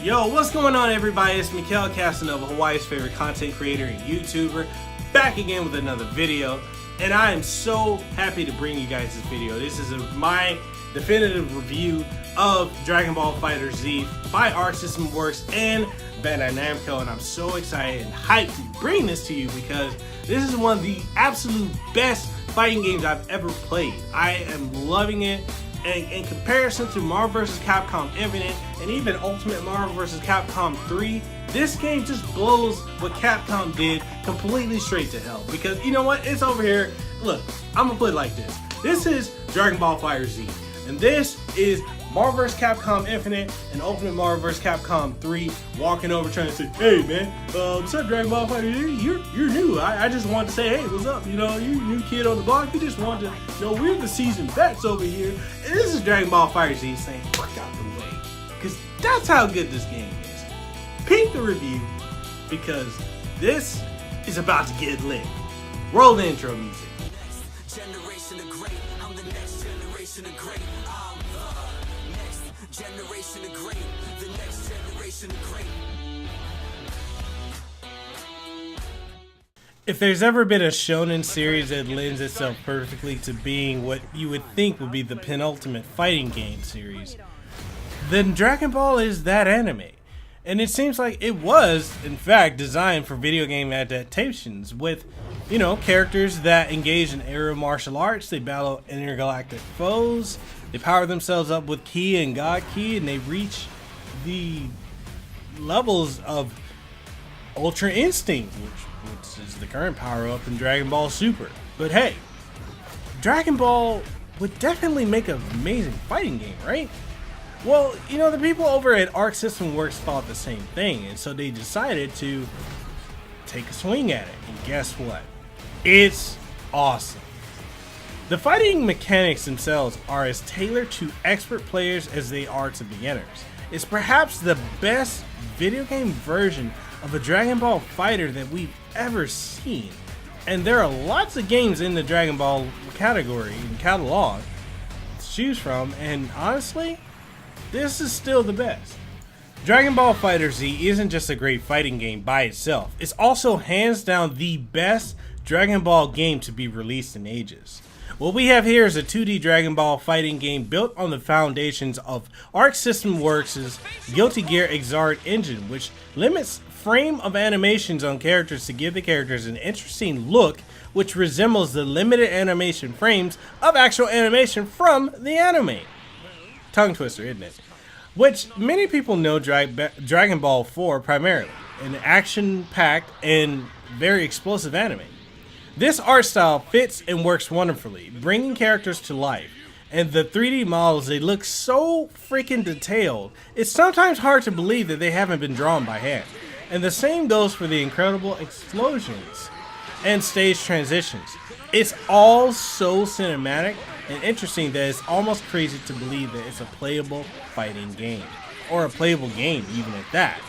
Yo, what's going on, everybody? It's Mekel Kasanova, Hawaii's favorite content creator and YouTuber, back again with another video. And I am so happy to bring you guys this video. This is my definitive review of Dragon Ball FighterZ by Arc System Works and Bandai Namco, and I'm so excited and hyped to bring this to you because this is one of the absolute best fighting games I've ever played. I am loving it. And in comparison to Marvel vs. Capcom Infinite and even Ultimate Marvel vs. Capcom 3, this game just blows what Capcom did completely straight to hell. Because you know what? It's over here. Look, I'm gonna put it like this. This is Dragon Ball FighterZ, and this is Marvel vs. Capcom Infinite and Ultimate Marvel vs. Capcom 3 walking over trying to say, hey man, what's up, Dragon Ball FighterZ? You're new. I just wanted to say, hey, what's up? You know, you new kid on the block. You just wanted to, you know, we're the seasoned vets over here. And this is Dragon Ball FighterZ saying, fuck out the way. Because that's how good this game is. Peep the review, because this is about to get lit. Roll the intro music. Generation of great, I'm the next generation of great. I'm the next generation of great, the next generation of great. If there's ever been a shonen series that lends itself perfectly to being what you would think would be the penultimate fighting game series, then Dragon Ball is that anime. And it seems like it was, in fact, designed for video game adaptations with, you know, characters that engage in aerial martial arts. They battle intergalactic foes. They power themselves up with ki and god ki, and they reach the levels of Ultra Instinct, which is the current power up in Dragon Ball Super. But hey, Dragon Ball would definitely make an amazing fighting game, right? Well, you know, the people over at Arc System Works thought the same thing, and so they decided to take a swing at it. And guess what? It's awesome. The fighting mechanics themselves are as tailored to expert players as they are to beginners. It's perhaps the best video game version of a Dragon Ball fighter that we've ever seen. And there are lots of games in the Dragon Ball category and catalog to choose from, and honestly, this is still the best. Dragon Ball FighterZ isn't just a great fighting game by itself. It's also hands down the best Dragon Ball game to be released in ages. What we have here is a 2D Dragon Ball fighting game built on the foundations of Arc System Works' Guilty Gear Xrd engine, which limits frame of animations on characters to give the characters an interesting look which resembles the limited animation frames of actual animation from the anime. Tongue twister, isn't it? Which many people know Dragon Ball for primarily, an action-packed and very explosive anime. This art style fits and works wonderfully, bringing characters to life, and the 3D models, they look so freaking detailed, it's sometimes hard to believe that they haven't been drawn by hand. And the same goes for the incredible explosions and stage transitions. It's all so cinematic and interesting that it's almost crazy to believe that it's a playable fighting game, or a playable game even at that.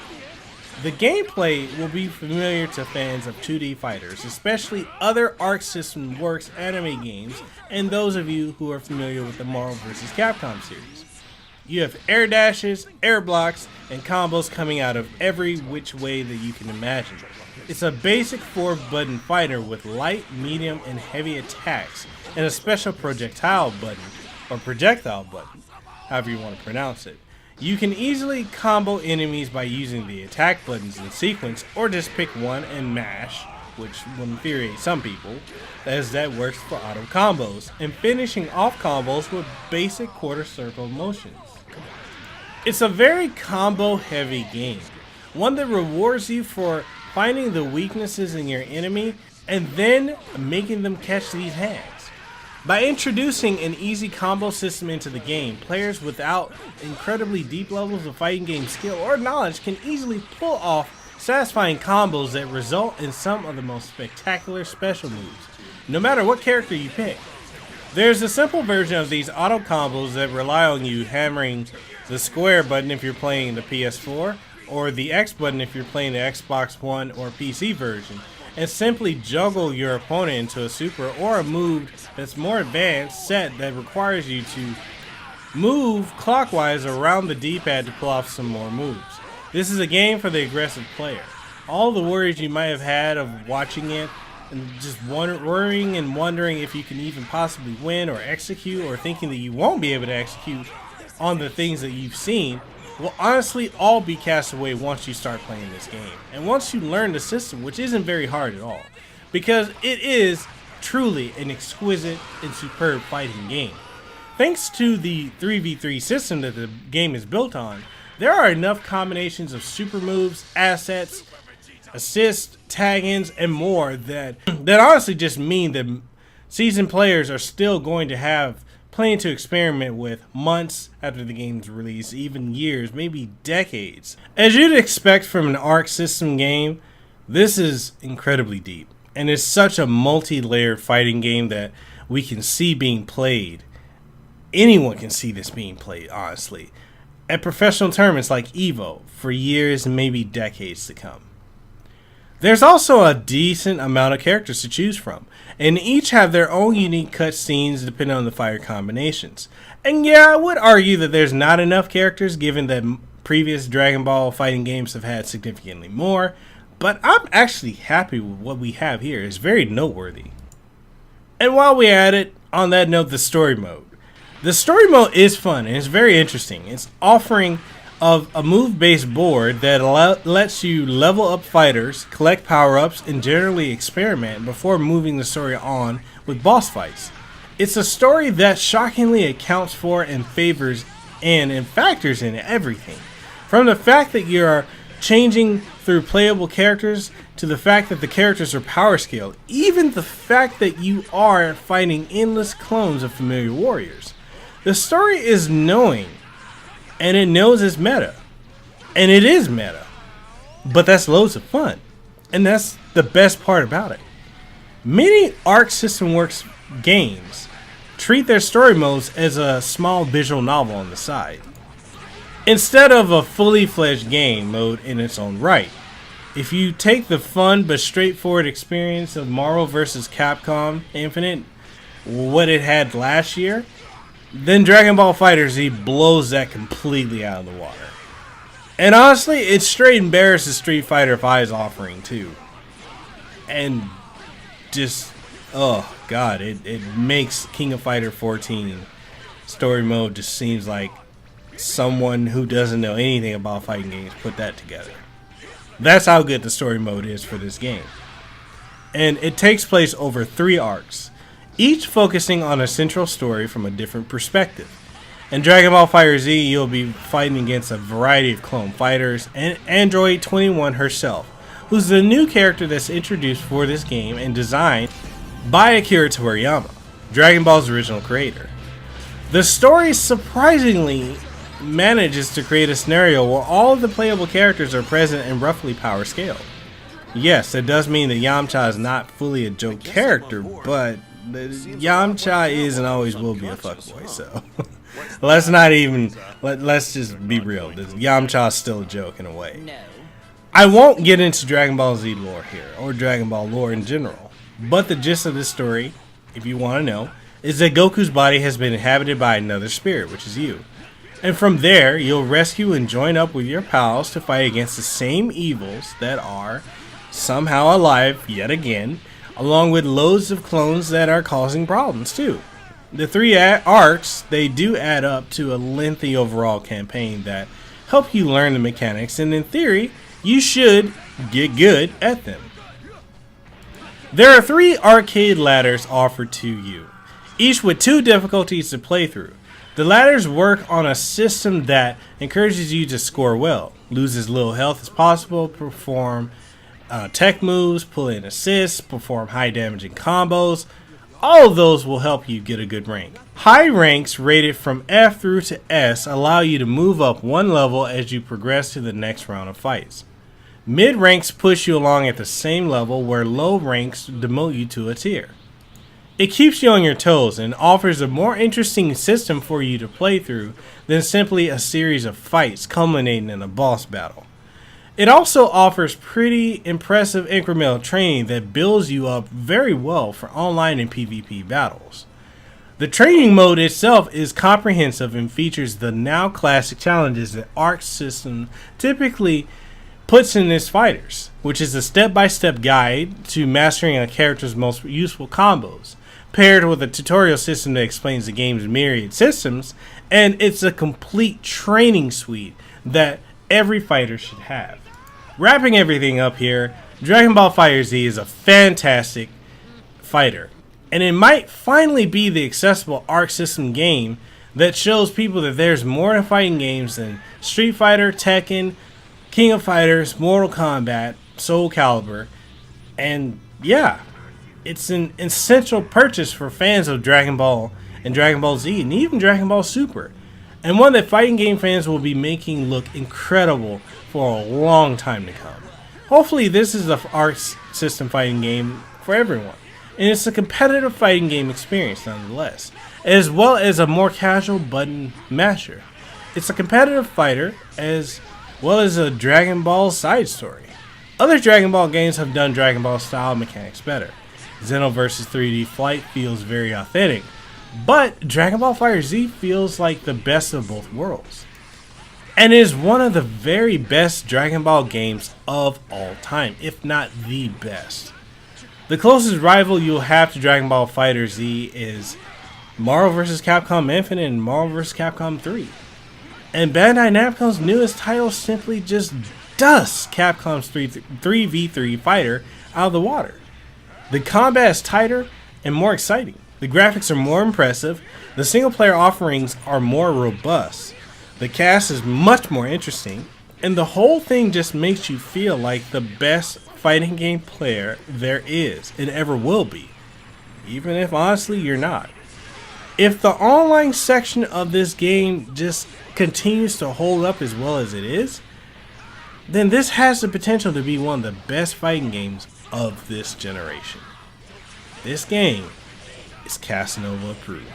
The gameplay will be familiar to fans of 2D fighters, especially other Arc System Works anime games, and those of you who are familiar with the Marvel vs. Capcom series. You have air dashes, air blocks, and combos coming out of every which way that you can imagine. It's a basic 4-button fighter with light, medium, and heavy attacks, and a special projectile button, however you want to pronounce it. You can easily combo enemies by using the attack buttons in sequence, or just pick one and mash, which will infuriate some people, as that works for auto combos, and finishing off combos with basic quarter circle motions. It's a very combo heavy game, one that rewards you for finding the weaknesses in your enemy and then making them catch these hands. By introducing an easy combo system into the game, players without incredibly deep levels of fighting game skill or knowledge can easily pull off satisfying combos that result in some of the most spectacular special moves, no matter what character you pick. There's a simple version of these auto combos that rely on you hammering the square button if you're playing the PS4, or the X button if you're playing the Xbox One or PC version, and simply juggle your opponent into a super or a move that's more advanced set that requires you to move clockwise around the D-pad to pull off some more moves. This is a game for the aggressive player. All the worries you might have had of watching it and just worrying and wondering if you can even possibly win or execute, or thinking that you won't be able to execute on the things that you've seen, will honestly all be cast away once you start playing this game. And once you learn the system, which isn't very hard at all, because it is truly an exquisite and superb fighting game. Thanks to the 3v3 system that the game is built on, there are enough combinations of super moves, assets, assists, tag-ins, and more that honestly just mean that seasoned players are still going to have plenty to experiment with months after the game's release, even years, maybe decades. As you'd expect from an Arc system game, this is incredibly deep, and it's such a multi-layered fighting game that we can see being played. Anyone can see this being played, honestly, at professional tournaments like EVO for years and maybe decades to come. There's also a decent amount of characters to choose from, and each have their own unique cutscenes depending on the fighter combinations. And yeah, I would argue that there's not enough characters given that previous Dragon Ball fighting games have had significantly more, but I'm actually happy with what we have here. It's very noteworthy. And while we're at it, on that note, the story mode. The story mode is fun and it's very interesting. It's offering of a move-based board that lets you level up fighters, collect power-ups, and generally experiment before moving the story on with boss fights. It's a story that shockingly accounts for and favors and factors in everything. From the fact that you're changing through playable characters to the fact that the characters are power scaled, even the fact that you are fighting endless clones of familiar warriors. The story is knowing, and it knows it's meta, and it is meta, but that's loads of fun, and that's the best part about it. Many Arc System Works games treat their story modes as a small visual novel on the side, instead of a fully fledged game mode in its own right. If you take the fun but straightforward experience of Marvel vs. Capcom Infinite, what it had last year, then Dragon Ball FighterZ blows that completely out of the water. And honestly, it straight embarrasses Street Fighter V's offering too. And just, oh god, it makes King of Fighter 14 story mode just seems like someone who doesn't know anything about fighting games put that together. That's how good the story mode is for this game. And it takes place over 3 arcs, each focusing on a central story from a different perspective. In Dragon Ball FighterZ, you'll be fighting against a variety of clone fighters and Android 21 herself, who's the new character that's introduced for this game and designed by Akira Toriyama, Dragon Ball's original creator. The story surprisingly manages to create a scenario where all of the playable characters are present and roughly power scaled. Yes, that does mean that Yamcha is not fully a joke character, but Yamcha is and always will be a fuckboy, so let's just be real. Yamcha's still a joke in a way. I won't get into Dragon Ball Z lore here, or Dragon Ball lore in general, but the gist of this story, if you want to know, is that Goku's body has been inhabited by another spirit, which is you. And from there, you'll rescue and join up with your pals to fight against the same evils that are somehow alive yet again, along with loads of clones that are causing problems too. The 3 arcs, they do add up to a lengthy overall campaign that help you learn the mechanics, and in theory, you should get good at them. There are 3 arcade ladders offered to you, each with 2 difficulties to play through. The ladders work on a system that encourages you to score well, lose as little health as possible, perform tech moves, pull in assists, perform high damaging combos. All of those will help you get a good rank. High ranks rated from F through to S allow you to move up 1 level as you progress to the next round of fights. Mid ranks push you along at the same level, where low ranks demote you to a tier. It keeps you on your toes and offers a more interesting system for you to play through than simply a series of fights culminating in a boss battle. It also offers pretty impressive incremental training that builds you up very well for online and PvP battles. The training mode itself is comprehensive and features the now classic challenges that Arc System typically puts in its fighters, which is a step-by-step guide to mastering a character's most useful combos, paired with a tutorial system that explains the game's myriad systems, and it's a complete training suite that every fighter should have. Wrapping everything up here, Dragon Ball FighterZ is a fantastic fighter, and it might finally be the accessible Arc System game that shows people that there's more to fighting games than Street Fighter, Tekken, King of Fighters, Mortal Kombat, Soul Calibur, and yeah, it's an essential purchase for fans of Dragon Ball and Dragon Ball Z and even Dragon Ball Super, and one that fighting game fans will be making look incredible for a long time to come. Hopefully this is the Arc System fighting game for everyone, and it's a competitive fighting game experience nonetheless, as well as a more casual button masher. It's a competitive fighter as well as a Dragon Ball side story. Other Dragon Ball games have done Dragon Ball style mechanics better. Xenoverse's 3D Flight feels very authentic, but Dragon Ball FighterZ feels like the best of both worlds, and is one of the very best Dragon Ball games of all time, if not the best. The closest rival you'll have to Dragon Ball FighterZ is Marvel vs. Capcom Infinite and Marvel vs. Capcom 3. And Bandai Namco's newest title simply just dusts Capcom's 3v3 fighter out of the water. The combat is tighter and more exciting. The graphics are more impressive. The single player offerings are more robust. The cast is much more interesting. And the whole thing just makes you feel like the best fighting game player there is and ever will be, even if honestly you're not. If the online section of this game just continues to hold up as well as it is, then this has the potential to be one of the best fighting games of this generation. This game is Kasanova approved.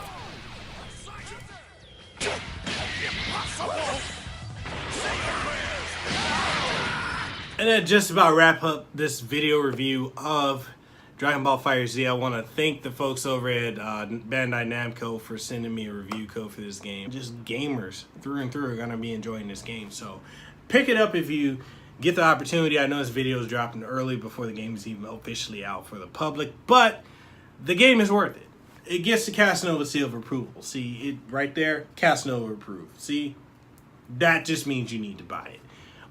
And that just about wrap up this video review of Dragon Ball FighterZ. I want to thank the folks over at Bandai Namco for sending me a review code for this game. Just gamers through and through are going to be enjoying this game. So pick it up if you get the opportunity. I know this video is dropping early before the game is even officially out for the public, but the game is worth it. It gets the Kasanova seal of approval. See it right there? Kasanova approved. See? That just means you need to buy it.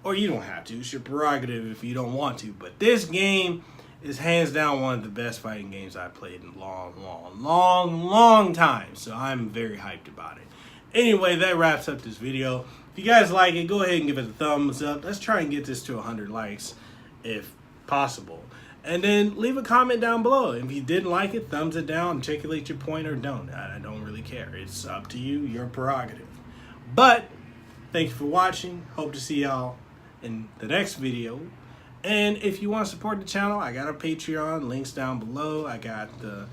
Or you don't have to. It's your prerogative if you don't want to. But this game is hands down one of the best fighting games I've played in a long time. So I'm very hyped about it. Anyway, that wraps up this video. If you guys like it, go ahead and give it a thumbs up. Let's try and get this to 100 likes if possible. And then leave a comment down below. If you didn't like it, thumbs it down, articulate your point, or don't. I don't really care. It's up to you, your prerogative. But thank you for watching. Hope to see y'all in the next video. And if you want to support the channel, I got a Patreon, links down below. I got the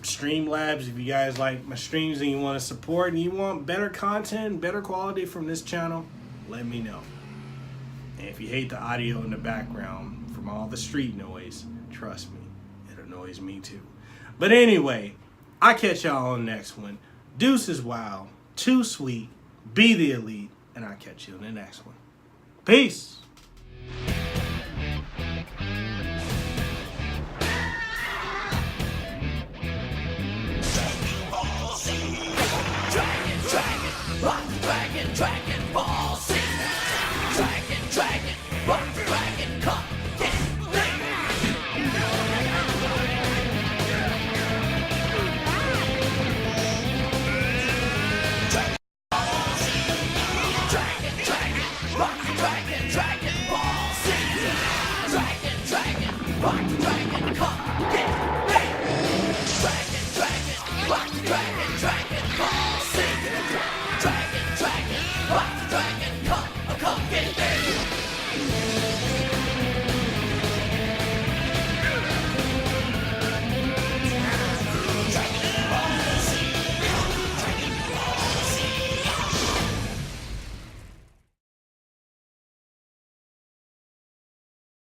Streamlabs if you guys like my streams and you want to support and you want better content, better quality from this channel, let me know. And if you hate the audio in the background from all the street noise, trust me, it annoys me too. But anyway, I'll catch y'all on the next one. Deuces wild, too sweet, be the elite, and I'll catch you on the next one. Peace.